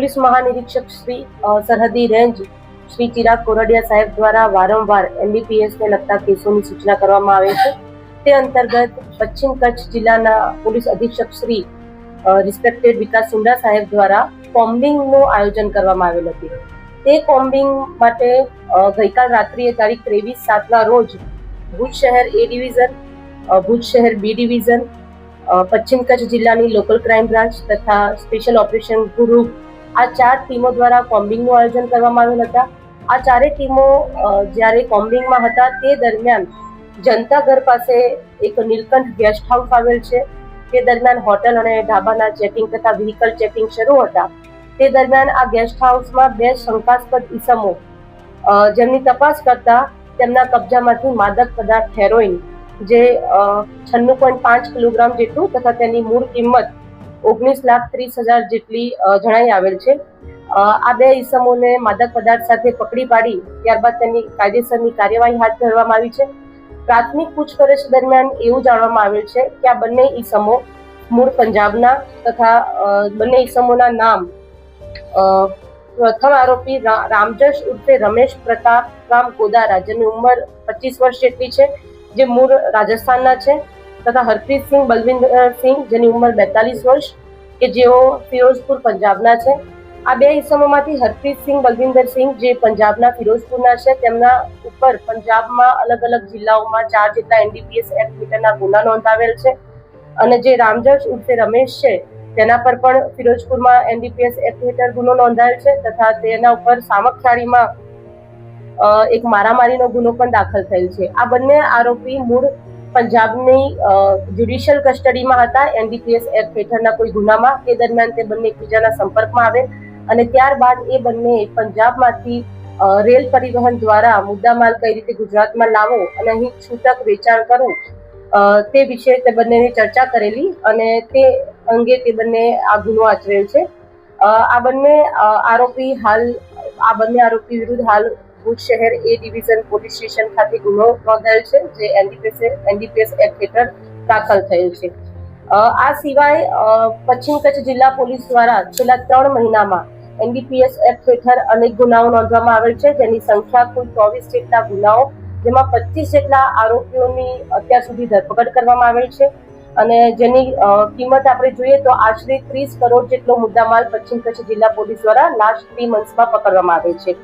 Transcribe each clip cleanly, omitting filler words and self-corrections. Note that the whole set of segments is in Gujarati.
પોલીસ મહાનિરીક્ષક શ્રી સરહદી રેન્જ શ્રી ચિરાગ કોરડિયા સાહેબ દ્વારા વારંવાર NDPS ને લગતા કેસોની સૂચના કરવામાં આવે છે। તે અંતર્ગત પશ્ચિમ કચ્છ જિલ્લાના પોલીસ અધિક્ષક શ્રી રિસ્પેક્ટેડ વિકાસ સુંડા સાહેબ દ્વારા કોમ્બિંગનું આયોજન કરવામાં આવેલ હતું। તે કોમ્બિંગ માટે ગઈકાલ રાત્રિએ તારીખ 23/7ના રોજ ભુજ શહેર A ડિવિઝન, ભુજ શહેર B ડિવિઝન, પશ્ચિમ કચ્છ જિલ્લાની લોકલ ક્રાઇમ બ્રાન્ચ તથા સ્પેશિયલ ઓપરેશન ગ્રુપ આ 4 ટીમો દ્વારા કોમ્બિંગનું આયોજન કરવામાં આવેલ હતા। આ 4 ટીમો જ્યારે કોમ્બિંગમાં હતા તે દરમિયાન જનતા ઘર પાસે એક નીલકંઠ ગેસ્ટ હાઉસ આવેલ છે। તે દરમિયાન હોટલ અને ઢાબાના ચેકિંગ તથા વ્હીકલ ચેકિંગ શરૂ હતા। તે દરમિયાન આ ગેસ્ટ હાઉસમાં 2 શંકાસ્પદ ઈસમો જેમની તપાસ કરતા તેમના કબજામાંથી માદક પદાર્થ હેરોઇન જે 96.5 કિલોગ્રામ જેટલું તથા તેની મૂળ કિંમત 19,30,000 જેટલી જણાઈ આવેલ છે। આ 2 ઈસમોને માદક પદાર્થ સાથે પકડી પાડી ત્યારબાદ તેની કાયદેસરની કાર્યવાહી હાથ ધરવામાં આવી છે। પ્રાથમિક પૂછપરછ દરમિયાન એવું જાણવામાં આવેલ છે કે આ બંને ઈસમો મૂળ પંજાબના તથા બંને ઈસમોના નામ પ્રથમ આરોપી રામજશ ઉર્ફે રમેશ પ્રતાપરામ ગોદારા જેની ઉંમર 25 વર્ષ જેટલી છે જે મૂળ રાજસ્થાનના છે તથા હરપ્રીતસિંહ બલવિંદરસિંહ જેની ઉંમર 42 વર્ષ કે જેઓ ફિરોઝપુર પંજાબના છે। આ 2 ઈસમોમાંથી હરપ્રીતસિંહ બલવિંદરસિંહ જે પંજાબના ફિરોઝપુરના છે તેમના ઉપર પંજાબમાં અલગ અલગ જિલ્લાઓમાં 4 જેટલા NDPS એક્ટ હેઠળના ગુના નોંધાવેલ છે અને જે રામજશ ઉર્ફે રમેશ છે તેના પર પણ ફિરોઝપુરમાં NDPS એક્ટ હેઠળ ગુનો નોંધાયેલ છે તથા તેના ઉપર સામખિયાળીમાં એક મારામારીનો ગુનો પણ દાખલ થયેલ છે। આ બંને આરોપી મૂળ પંજાબની જ્યુડિશિયલ કસ્ટડીમાં હતા NDPS એક્ટ હેઠળના કોઈ ગુનામાં। તે દરમિયાન તે બંને એકબીજાના સંપર્કમાં આવે અને ત્યારબાદ એ બંને પંજાબમાંથી રેલ પરિવહન દ્વારા મુદ્દામાલ કઈ રીતે ગુજરાતમાં લાવો અને અહીં છૂટક વેચાણ કરવું તે વિશે તે બંનેની ચર્ચા કરેલી અને તે અંગે તે બંને આ ગુનો આચરેલ છે। આ બંને આરોપી વિરુદ્ધ હાલ ભુજ શહેર A ડિવિઝન પોલીસ સ્ટેશન ખાતે ગુનો નોંધાયેલ છે જે NDPS એક્ટ હેઠળ દાખલ થયેલ છે। આ સિવાય પશ્ચિમ કચ્છ જિલ્લા પોલીસ દ્વારા છેલ્લા 3 મહિનામાં NDPS એક્ટ હેઠળ અનેક ગુનાઓ નોંધવામાં આવેલ છે જેની સંખ્યા કુલ 24 જેટલા ગુનાઓ જેમાં 25 જેટલા આરોપીઓની અત્યાર સુધી ધરપકડ કરવામાં આવેલ છે અને જેની કિંમત આપણે જોઈએ તો આશરે 30 કરોડ જેટલો મુદ્દામાલ પશ્ચિમ કચ્છ જિલ્લા પોલીસ દ્વારા લાસ્ટ 3 મંથ્સમાં પકડવામાં આવે છે।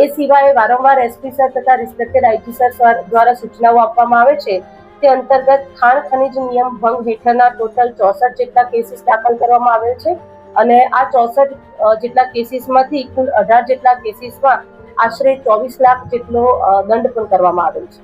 એ સિવાય વારંવાર SP સર તથા રિસ્પેક્ટેડ IT સર દ્વારા સૂચનાઓ આપવામાં આવે છે। તે અંતર્ગત ખાણ ખનીજ નિયમ ભંગ હેઠળના ટોટલ 64 જેટલા કેસીસ દાખલ કરવામાં આવેલ છે અને આ 64 જેટલા કેસીસમાંથી કુલ 18 જેટલા કેસીસમાં આશરે 24 લાખ જેટલો દંડ પણ કરવામાં આવેલ છે।